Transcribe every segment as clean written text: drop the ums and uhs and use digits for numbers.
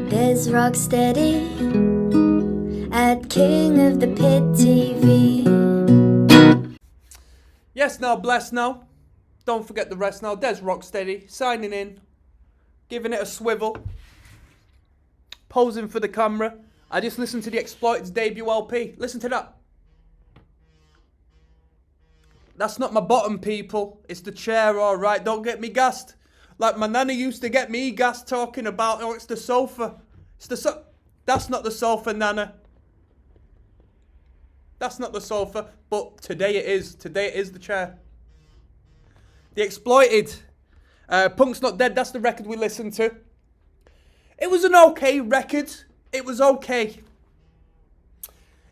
There's ROCKSTEADY at King of the Pit TV. Yes, now, bless now. Don't forget the rest now. There's ROCKSTEADY signing in, giving it a swivel, posing for the camera. I just listened to the Exploited's debut LP. Listen to that. That's not my bottom, people. It's the chair, alright. Don't get me gassed. Like my nana used to get me gassed talking about, oh, it's the sofa. It's the That's not the sofa, nana. That's not the sofa. But today it is. Today it is the chair. The Exploited. Punk's Not Dead. That's the record we listened to. It was an okay record. It was okay.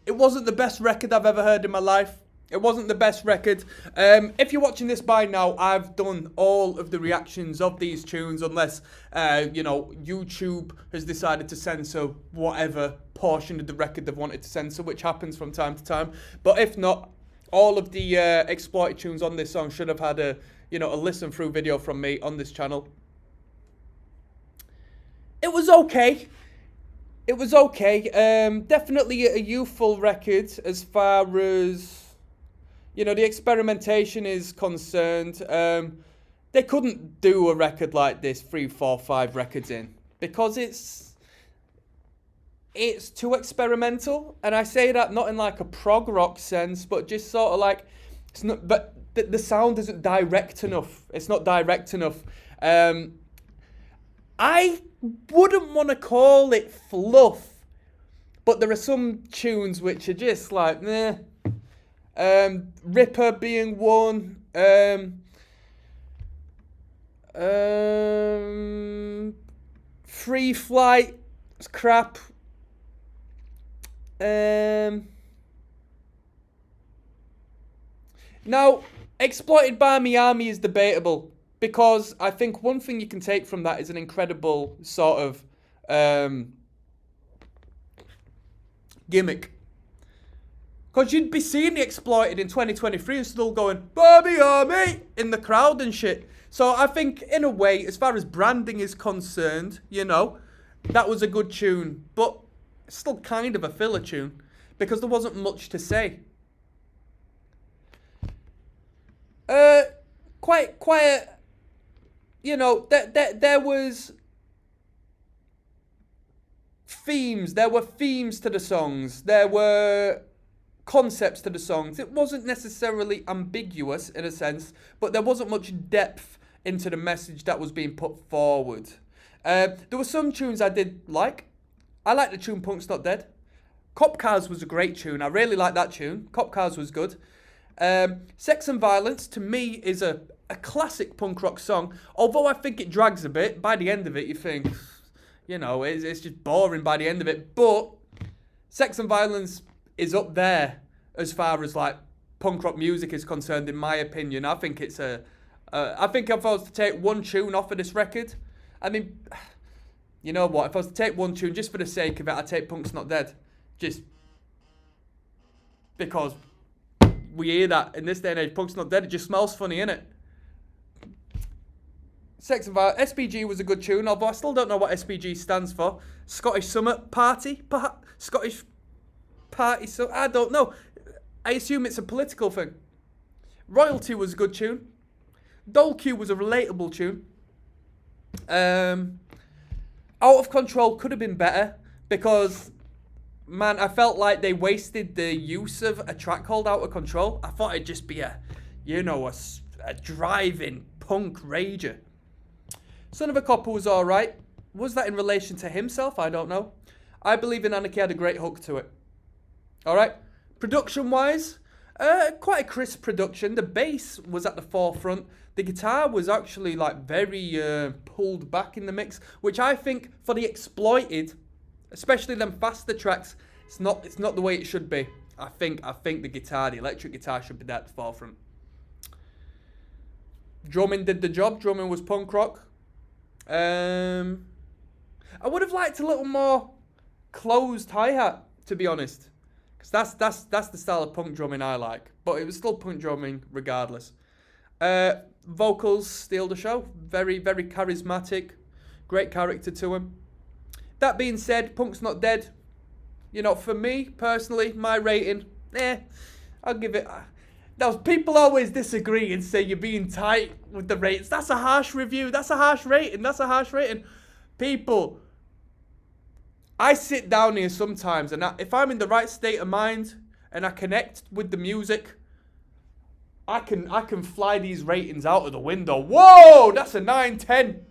It wasn't the best record I've ever heard in my life. It wasn't the best record. If you're watching this by now, I've done all of the reactions of these tunes, unless, YouTube has decided to censor whatever portion of the record they've wanted to censor, which happens from time to time. But if not, all of the Exploited tunes on this song should have had a listen through video from me on this channel. It was okay. It was okay. Definitely a youthful record as far as the experimentation is concerned. They couldn't do a record like this 3, 4, 5 records in because it's too experimental. And I say that not in like a prog rock sense, but just sort of like it's not. But the sound isn't direct enough. It's not direct enough. I wouldn't want to call it fluff, but there are some tunes which are just like meh. Ripper being one. Free Flight. It's crap. Now, Exploited by Miami is debatable because I think one thing you can take from that is an incredible sort of gimmick. Because you'd be seeing the Exploited in 2023 and still going, Bobby Army, in the crowd and shit. So I think, in a way, as far as branding is concerned, that was a good tune. But it's still kind of a filler tune. Because there wasn't much to say. Quite quiet. There was themes. There were themes to the songs. There were concepts to the songs. It wasn't necessarily ambiguous in a sense, but there wasn't much depth into the message that was being put forward. There were some tunes I did like. I like the tune Punk's Not Dead. Cop Cars was a great tune. I really like that tune. Cop Cars was good. Sex and Violence, to me, is a classic punk rock song. Although I think it drags a bit. By the end of it, you think, it's just boring by the end of it. But Sex and Violence is up there as far as like punk rock music is concerned, in my opinion. I think it's I think if I was to take one tune off of this record, I mean, you know what? If I was to take one tune just for the sake of it, I'd take Punk's Not Dead. Just because we hear that in this day and age, Punk's Not Dead. It just smells funny, innit? Sex and Violence. SPG was a good tune, although I still don't know what SPG stands for. Scottish Summer Party, perhaps? Scottish Party, so I don't know. I assume it's a political thing. Royalty was a good tune. Dole Q was a relatable tune. Out of Control could have been better because, man, I felt like they wasted the use of a track called Out of Control. I thought it'd just be a driving punk rager. Son of a Copper was alright. Was that in relation to himself? I don't know. I Believe in Anarchy had a great hook to it. Alright. Production-wise, quite a crisp production. The bass was at the forefront. The guitar was actually very pulled back in the mix, which I think for the Exploited, especially them faster tracks, it's not the way it should be. I think the electric guitar should be there at the forefront. Drumming did the job. Drumming was punk rock. I would have liked a little more closed hi-hat, to be honest. Because that's the style of punk drumming I like. But it was still punk drumming regardless. Vocals steal the show. Very, very charismatic. Great character to him. That being said, Punk's not dead. You know, for me, personally, my rating, I'll give it... Now, people always disagree and say you're being tight with the ratings. That's a harsh review. That's a harsh rating. That's a harsh rating. People, I sit down here sometimes, and if I'm in the right state of mind and I connect with the music, I can fly these ratings out of the window. Whoa, that's a 9, 10.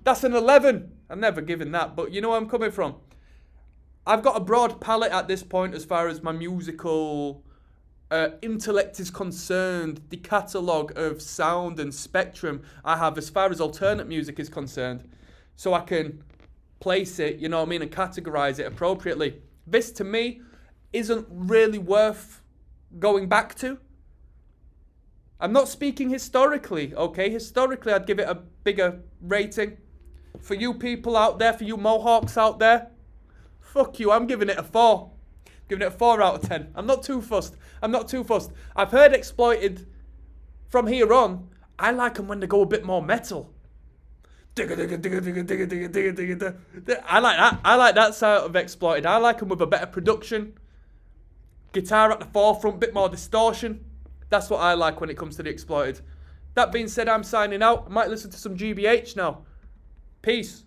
That's an 11. I'm never giving that, but you know where I'm coming from. I've got a broad palette at this point as far as my musical intellect is concerned. The catalogue of sound and spectrum I have as far as alternate music is concerned. So I can place it, you know what I mean, and categorise it appropriately. This, to me, isn't really worth going back to. I'm not speaking historically, okay? Historically, I'd give it a bigger rating. For you people out there, for you Mohawks out there, fuck you, I'm giving it a 4. Giving it a 4 out of 10. I'm not too fussed. I've heard Exploited from here on. I like them when they go a bit more metal. I like that. I like that side of Exploited. I like them with a better production. Guitar at the forefront, bit more distortion. That's what I like when it comes to the Exploited. That being said, I'm signing out. I might listen to some GBH now. Peace.